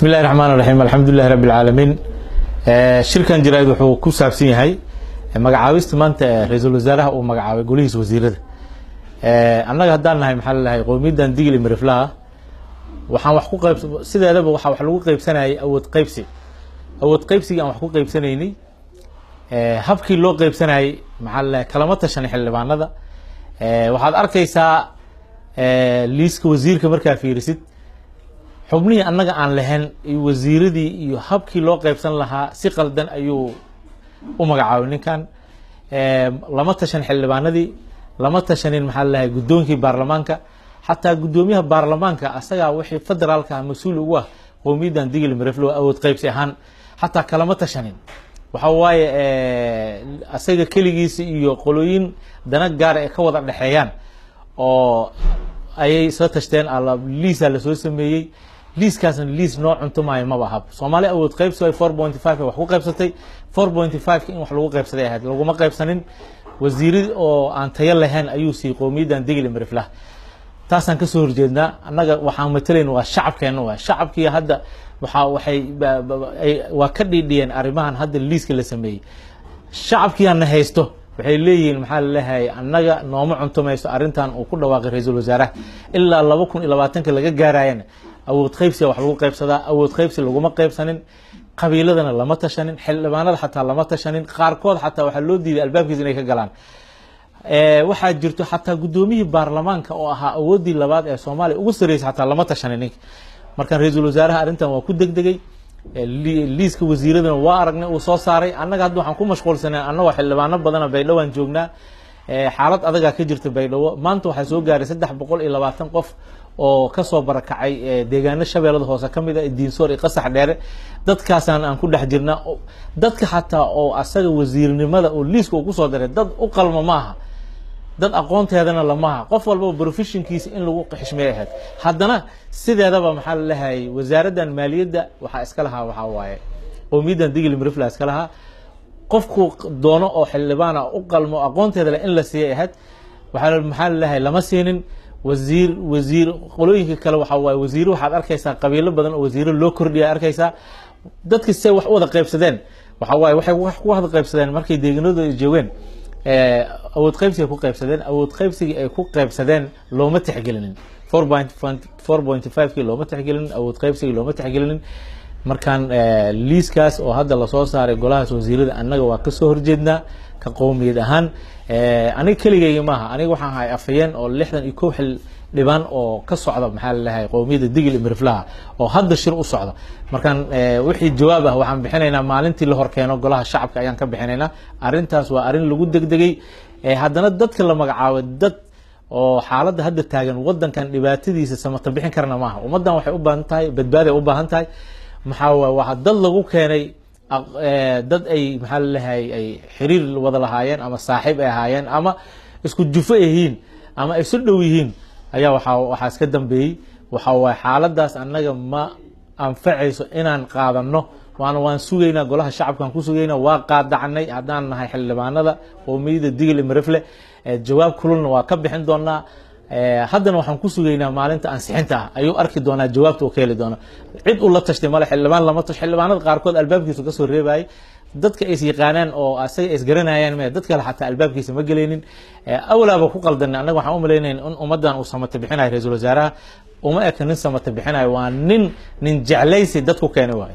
بسم الله الرحمن الرحيم الحمد لله رب العالمين shirkan jirayd wuxuu ku saabsan yahay magacaabista maanta ra'iisul wasaaraha oo magacaabay golihiisa wasiirada annaga hadaan nahay maxaa la lahay qowmiyadan digil imiriflaha waxaan wax ku qayb sideedaba waxa wax lagu qaybsanayay awood qaybsiga aan wax ku qaybsanaynay habkii loo qaybsanayay maxaa la kalama tashan xildhibaanada waxaad arkaysaa liiska wasiirka markaa fiirisid xubnihii annaga aan lahayn iyo wasiiradii iyo habkii loo qaybsan lahaa si qaldan ayuu u magacaabay ninkan lama tashan xildhibaanadii lama tashanin maxaa la lahay gudoonkii baarlamaanka xataa gudoomiyaha baarlamaanka asaga wixii federaalka mas'uul ugu ah qowmiyadan digil imiriflo awood qaybsi ahaan xataa kalama tashanin waxa waaye asaga kaligiisa iyo qolooyin dana gaar ah ka wada dhaxeeyaan oo ayay soo tashteen liisa la soo sameeyay liiskaasna liis noo cunto maayo maba hab Soomaali awood qaybsi ay 4.5 wax ku qaybsatay 4.5 in wax lagu qaybsaday ahayd laguma qaybsanin wasiirid oo aan tayo lahayn ayuu si qowmiyadan digil imiriflah taasaan ka soo horjeednaa annaga waxaan matalaynaa waa shacabkeena waa shacabkii hadda waa ka dhidhiyeen arrimahan hadda liiska la sameeyay shacabkii aan haysto waxay leeyihiin maxaa la lahay annaga nooma cuntumayso arintan uu ku dhawaaqay ra'iisul wasaaraha ilaa 2020 laga gaarayna awood qaybsi wax lagu qaybsadaa awood qaybsi laguma qaybsanin qabiiladana lama tashanin xildhibaanada xataa lama tashanin qaarkood xataa waxa loo diiday albaabkiisa inay ka galaan waxa jirto xataa gudoomiyihii baarlamaanka oo ahaa awoodii labaad ee Soomaaliya ugu sareysay xataa lama tashanin markan ra'iisul wasaaraha arintan waa ku degdegay liiska wasiiradana waa aragnay uu soo saaray annaga hadda waxaan ku mashquulsanay annaga xildhibaano badan Baydhabo aan joognaa xaalad adag ka jirta Baydhabo maanta waxa soo gaaray 320 qof oo ka soo barakacay deegaano shabeellada hoose kamid ah diinsoor iyo qasax dheere dadkaasaan aan ku dhex jirnaa dadka xataa oo asaga wasiirnimada oo liiska uu ku soo daray dad u qalmo maaha dad aqoonteedana lamaha qof walba professionkiisa in lagu xishmeeyo ahayd haddana sideedaba maxaa la lahay wasaaraddan maaliyadda waxa iska lahaa waxa waaye qowmiyadan digil imirifla iska lahaa qofku doono oo xildhibaana u qalmo aqoonteeda in la siiyay ahayd waxa maxaa la lahay lama siinin wasiir qolooyinka kale waxa waaye wasiir waxaad arkaysaa qabiilo badan oo wasiiro loo kordhiyay arkaysaa dadkii say wax wada qaybsadeen waxa waaye waxay wax ku wada qaybsadeen markay deegaanadooda joogeen awood qaybsiga ku qaybsadeen awood qaybsiga ay ku qaybsadeen looma tixgelinin 4.5 kii looma tixgelinin awood qaybsiga looma tixgelinin markaan liiskaas oo hadda la soo saaray golahaas wasiirada annaga waa ka soo horjeednaa ka qowmiyad ahaan aniga kaligayga maaha aniga waxaan ahay afayeen oo 61 xildhibaan oo ka socda maxaa la lahay qowmiyada digil imiriflaha oo hadda shir u socda markaan wixii jawaab ah waxaan bixinaynaa maalintii la horkeeno golaha shacabka ayaan ka bixinaynaa arintaas waa arin lagu degdegay haddana dadka la magacaabay dad oo xaaladda hadda taagan wadankan dhibaatadiisa samata bixin karna maaha ummadan waxay u baahan tahay badbaadi u baahan tahay maxaa waa dad lagu keenay dad ay maxaa la lahay ay xiriir wada lahaayeen ama saaxiib ay ahaayeen ama isku jufo yihiin ama ay soo dhow yihiin ayaa waxa iska dambeeyay waxa waa xaaladaas annaga ma anfacayso inaan qaadano waan suugaynaa golaha shacabkan ku suugaynaa waa qaadacnay hadaan nahay xildhibaanada qowmiyada digil imirifle jawaab kululna waa ka bixin doonaa haddana waxaan ku suugaynaa maalinta ansixinta ayuu arki doonaa jawaabta uu ka heli doona cid uu la tashtay mala xildhibaan lama tash xildhibaanada qaarkood albaabkiisa ka soo reebay dadka ay yaqaanaan oo asaga is garanayaan ma dadka xataa albaabkiisa ma galeenin awlaaba ku qaldan anaga waxaan u maleynaa in ummadan uu samata bixinayo ra'iisul wasaaraha uma ekanin samata bixinayo waa nin jeclaysi dadku keenay waay